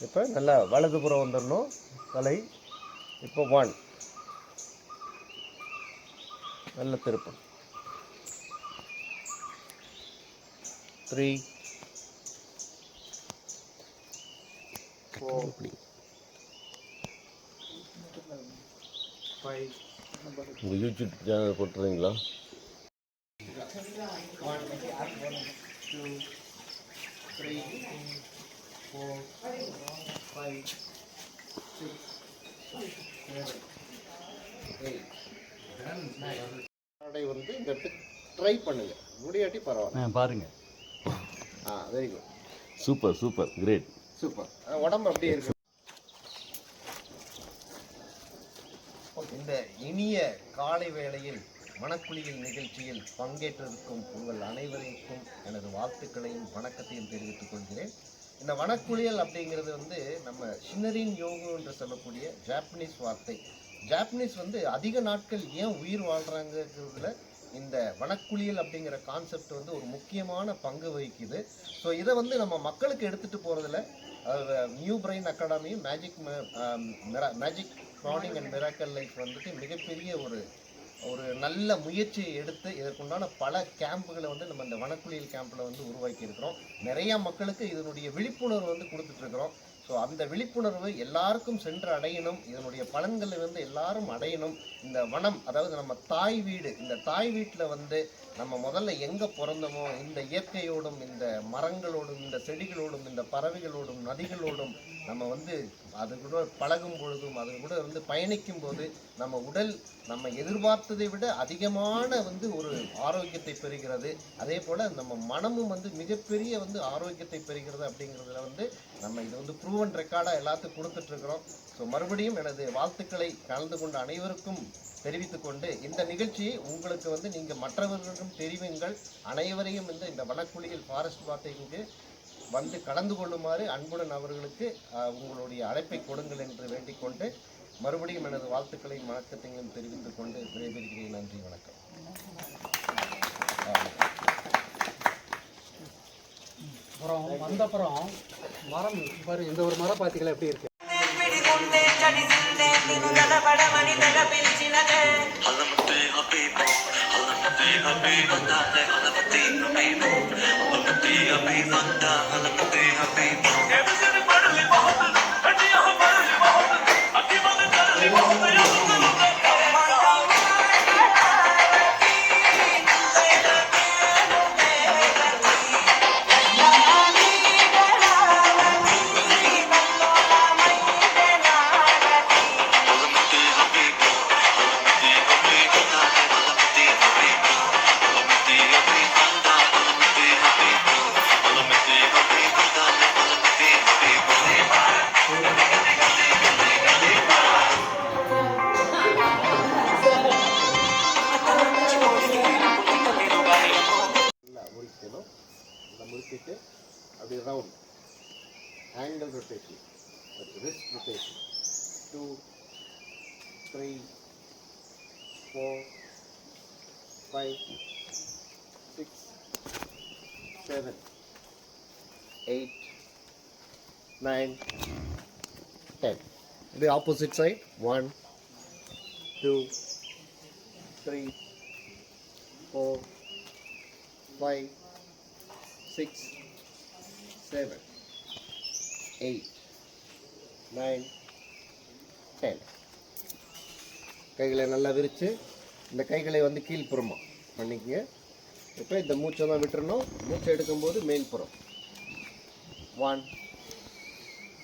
இப்போ நல்லா வலதுபுறம் வந்துடணும் தலை. இப்போ 1 நல்ல திருப்பு. 3 4 5 உங்கள் யூடியூப் சேனல் போட்டுறீங்களா? 1 2 3 4 5 6 7 8 9 வந்து இந்த இடத்துக்கு ட்ரை பண்ணுங்க, முடியாட்டி பரவாயில்ல பாருங்க. Very good, super super, great, super. உடம்பு அப்படியே இருக்கு. இந்த இனிய காலை வேளையில் மணக்குளியல் நிகழ்ச்சியில் பங்கேற்றிருக்கும் உங்கள் அனைவருக்கும் எனது வாழ்த்துக்களையும் வணக்கத்தையும் தெரிவித்துக் கொள்கிறேன். இந்த வனக்குளியல் அப்படிங்கிறது வந்து நம்ம ஷின்னரின் யோகு என்று சொல்லக்கூடிய ஜாப்பனீஸ் வார்த்தை. ஜாப்பனீஸ் வந்து அதிக நாட்கள் ஏன் உயிர் வாழ்கிறாங்கிறதுல இந்த வனக்குளியல் அப்படிங்கிற கான்செப்ட் வந்து ஒரு முக்கியமான பங்கு வகிக்குது. ஸோ இதை வந்து நம்ம மக்களுக்கு எடுத்துகிட்டு போகிறதுல நியூ பிரெயின் அகாடமியும் மேஜிக் ப்ரானிங் அண்ட் மிராக்கல் லைஃப் வந்துட்டு மிகப்பெரிய ஒரு நல்ல முயற்சியை எடுத்து இதற்குண்டான பல கேம்புகளை வந்து நம்ம இந்த வனக்குளியல் கேம்பில் வந்து உருவாக்கி இருக்கிறோம். நிறையா மக்களுக்கு இதனுடைய விழிப்புணர்வு வந்து கொடுத்துட்ருக்குறோம். ஸோ அந்த விழிப்புணர்வு எல்லாருக்கும் சென்று அடையணும், இதனுடைய பலன்களை வந்து எல்லாரும் அடையணும். இந்த வனம், அதாவது நம்ம தாய் வீடு, இந்த தாய் வீட்டில் வந்து நம்ம முதல்ல எங்கே பிறந்தோமோ இந்த இயற்கையோடும் இந்த மரங்களோடும் இந்த செடிகளோடும் இந்த பறவைகளோடும் நதிகளோடும் நம்ம வந்து அது கூட பழகும் பொழுதும் அது கூட வந்து பயணிக்கும் போது நம்ம உடல் நம்ம எதிர்பார்த்ததை விட அதிகமான வந்து ஒரு ஆரோக்கியத்தை பெறுகிறது. அதே போல் நம்ம மனமும் வந்து மிகப்பெரிய வந்து ஆரோக்கியத்தை பெறுகிறது. அப்படிங்கிறதுல வந்து நம்ம இது வந்து ப்ரூவன் ரெக்கார்டாக எல்லாத்துக்கும் கொடுத்துட்ருக்குறோம். ஸோ மறுபடியும் எனது வாழ்த்துக்களை கலந்து கொண்ட அனைவருக்கும் தெரிவித்துக்கொண்டு இந்த நிகழ்ச்சியை உங்களுக்கு வந்து நீங்கள் மற்றவர்களுக்கும் தெரிவிங்கள். அனைவரையும் வந்து இந்த வனக்குளியல் ஃபாரஸ்ட் வார்த்தைக்கு வந்து கலந்து கொள்ளுமாறு அன்புடன் அவர்களுக்கு உங்களுடைய அழைப்பை கொடுங்கள் என்று வேண்டிக் கொண்டு மறுபடியும் எனது வாழ்த்துக்களையும் வணக்கத்தையும் தெரிவித்துக் கொண்டு விடைபெறுகிறேன். நன்றி, வணக்கம். அப்புறம் வந்தப்புறம் மரம் பாரு, இந்த ஒரு மரம் பார்த்தீங்களா எப்படி இருக்கு? முடிச்சுட்டு அப்படி round angle rotation, wrist rotation 2 3 4 5 6 7 8 9 10. The opposite side 1 2 3 4 5 6 7 8 9 10. கைகளை நல்லா விரித்து இந்த கைகளை வந்து கீழ்ப்புறமா பண்ணிக்கங்க. இப்போ இந்த மூச்சை தான் விட்டுறணும். மூச்சை எடுக்கும்போது மேல்புறம் 1